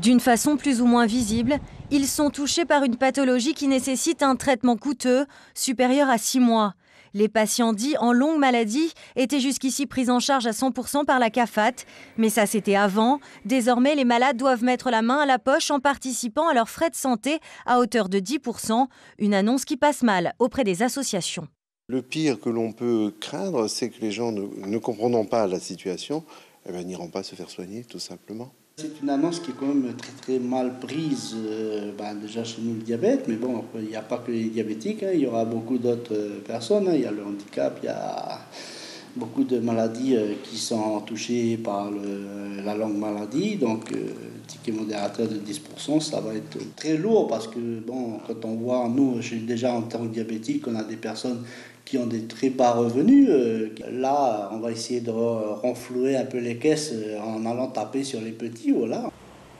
D'une façon plus ou moins visible, ils sont touchés par une pathologie qui nécessite un traitement coûteux, supérieur à 6 mois. Les patients dits en longue maladie étaient jusqu'ici pris en charge à 100% par la CAFAT, mais ça c'était avant. Désormais, les malades doivent mettre la main à la poche en participant à leurs frais de santé à hauteur de 10%, une annonce qui passe mal auprès des associations. Le pire que l'on peut craindre, c'est que les gens ne comprenant pas la situation, n'iront pas se faire soigner, tout simplement. C'est une annonce qui est quand même très très mal prise, déjà chez nous le diabète, mais bon, il n'y a pas que les diabétiques, il y aura beaucoup d'autres personnes, il y a le handicap, il y a beaucoup de maladies qui sont touchées par la longue maladie, donc ticket modérateur de 10%, ça va être très lourd parce que bon, quand on voit, nous, déjà en tant que diabétique, on a des personnes qui ont des très bas revenus. Là, on va essayer de renflouer un peu les caisses en allant taper sur les petits, voilà.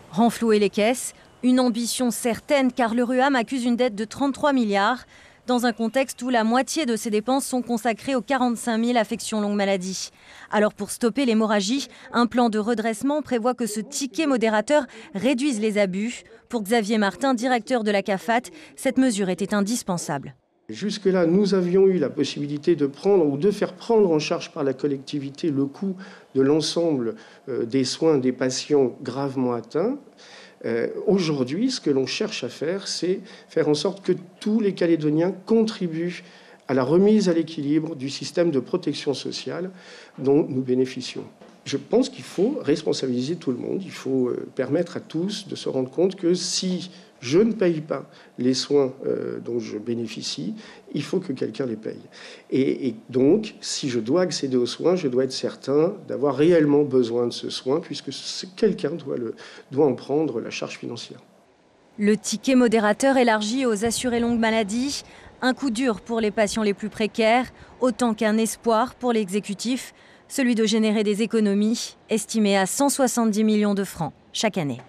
Renflouer les caisses, une ambition certaine car le RUAM accuse une dette de 33 milliards, dans un contexte où la moitié de ses dépenses sont consacrées aux 45 000 affections longue maladie. Alors pour stopper l'hémorragie, un plan de redressement prévoit que ce ticket modérateur réduise les abus. Pour Xavier Martin, directeur de la CAFAT, cette mesure était indispensable. Jusque-là, nous avions eu la possibilité de prendre ou de faire prendre en charge par la collectivité le coût de l'ensemble des soins des patients gravement atteints. Aujourd'hui, ce que l'on cherche à faire, c'est faire en sorte que tous les Calédoniens contribuent à la remise à l'équilibre du système de protection sociale dont nous bénéficions. Je pense qu'il faut responsabiliser tout le monde. Il faut permettre à tous de se rendre compte que si je ne paye pas les soins dont je bénéficie, il faut que quelqu'un les paye. Et donc, si je dois accéder aux soins, je dois être certain d'avoir réellement besoin de ce soin, puisque quelqu'un doit en prendre la charge financière. Le ticket modérateur élargi aux assurés longue maladie, un coup dur pour les patients les plus précaires, autant qu'un espoir pour l'exécutif, celui de générer des économies estimées à 170 millions de francs chaque année.